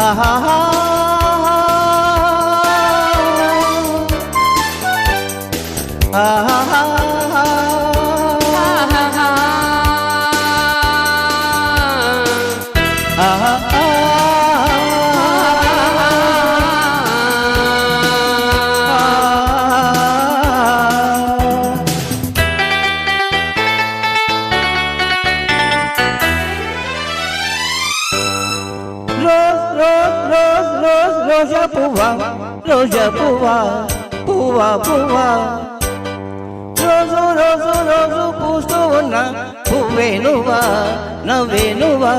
ఆహా ఆహా రోజా పువ్వా రోజా పువ్వా పువ్వా పువ్వా రోజు రోజు రోజు పూస్తూ ఉన్న పువ్వే నువ్వా నవ్వే నువ్వా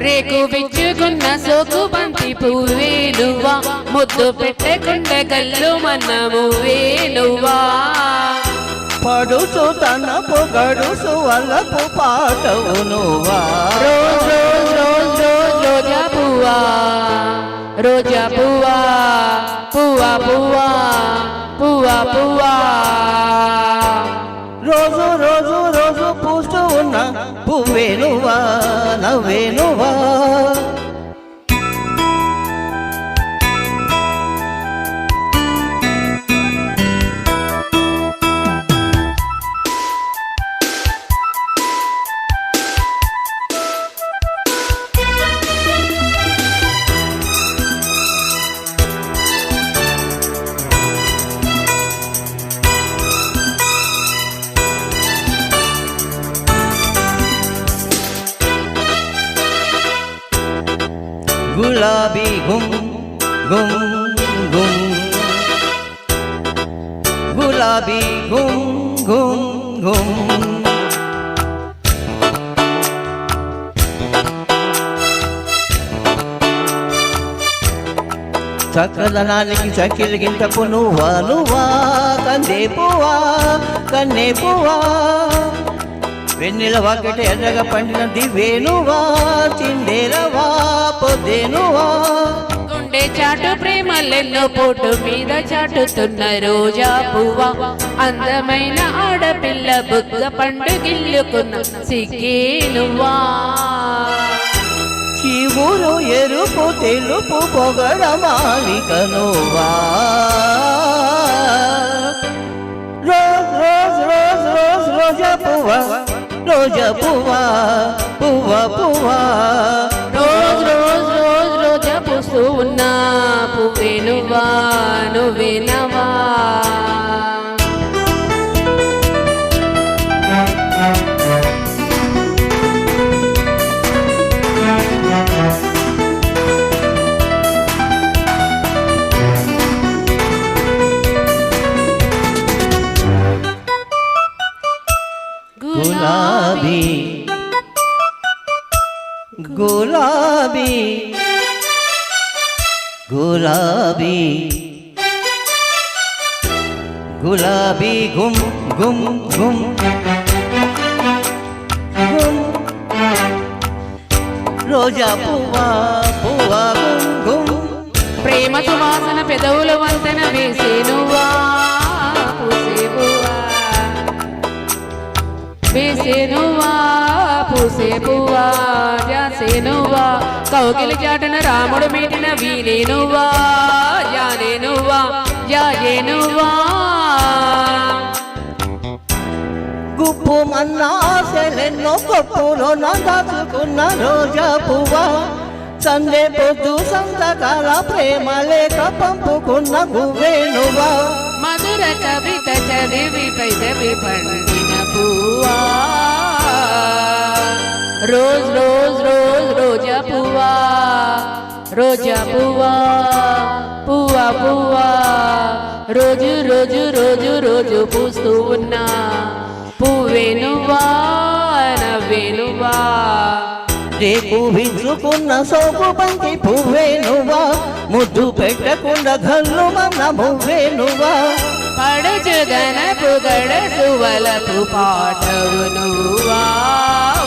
రేకు విచ్చుకున్న సోకు బంతి పువ్వే నువ్వా ముద్దు పెట్టకుండా కళ్ళు మన్న మువ్వే నువ్వా పడుచు తన పొగడుసు వల్లపు పాటవు నువ్వా రోజు రోజు రోజు రోజా పువ్వా రోజా పువ్వా పువ్వా పువ్వా పువ్వా పువ్వా రోజు రోజు రోజు పూస్తూ ఉన్న పువ్వే నువ్వా నవ్వే నువ్వా గులాబీ గుమ్ గుమ్ గుమ్ గులాబీ గుమ్ గుమ్ గుమ్ చక్కదనానికి చక్కిలిగింతపు నువ్వా నువ్వా కందే పువ్వా కన్నే పువ్వా వెన్నెల వాకిట ఎర్రగా పండిన దివ్వేనువా చిండేలవా పొద్దేనువా గుండె చాటు ప్రేమలెన్నో పోటు మీద చాటుతున్న రోజా పువ్వా అందమైన ఆడపిల్ల బుగ్గ పండు గిల్లుకున్న సిగ్గేనువా శివుడు ఎరుపు తెలుపు పొగడ మాలిక నువ్వా రోజ్ రోజ్ రోజ్ రోజ్ రోజా పువ్వా రోజా పువ్వా పువ్వా పువ్వా రోజ్ రోజ్ రోజ్ రోజా పూస్తూ ఉన్నా పువ్వే నువ్వా నువ్వే నవా గులాబీ గులాబీ గులాబీ గులాబీ గుమ్ గుమ్ గుమ్ గుమ్ రోజా పువ్వా పువ్వా గుమ్ గుమ్ ప్రేమ సువాసన పెదవుల వంతెన వేసేనువా పూసేవువా వేసేనువా పూసేపువా జాసేనువా కౌగిలి చాటున రాముడు మీటిన వీనేనువా యానేనువా యాయేనువా గుప్పు మన్నాసెలెన్నో కొప్పులో దాచుకున్న రోజా పువ్వా సందే పొద్దు సంతకాల ప్రేమ లేక పంపుకున్న గువ్వేనువా మధుర కవిత చదివి పెదవి పండిన పువ్వా రోజ్ రోజ్ రోజ్ రోజా పువ్వా రోజా పువ్వా పువ్వా పువ్వా రోజు రోజు రోజు రోజు పూస్తూ ఉన్నా పువ్వేనువా నవ్వేనువా రేపు వించుకున్న సోపు బంతి పువ్వేనువా ముద్దు పెట్టకుండా గల్లు మన మువ్వేనువా పడుచుదన పుగడ సువలపు పాటవు నువ్వా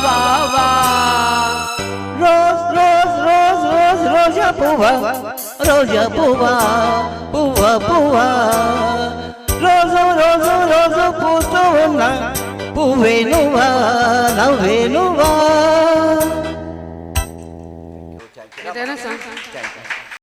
వా వా రోజ్ రోజ్ రోజ్ రోజ్ రోజా పువ్వా రోజా పువ్వా పువ్వా పువ్వా రోజు రోజు రోజు పూస్తూ ఉన్న పువ్వేనువా నవ్వేనువా ఇదేనా సాంగ్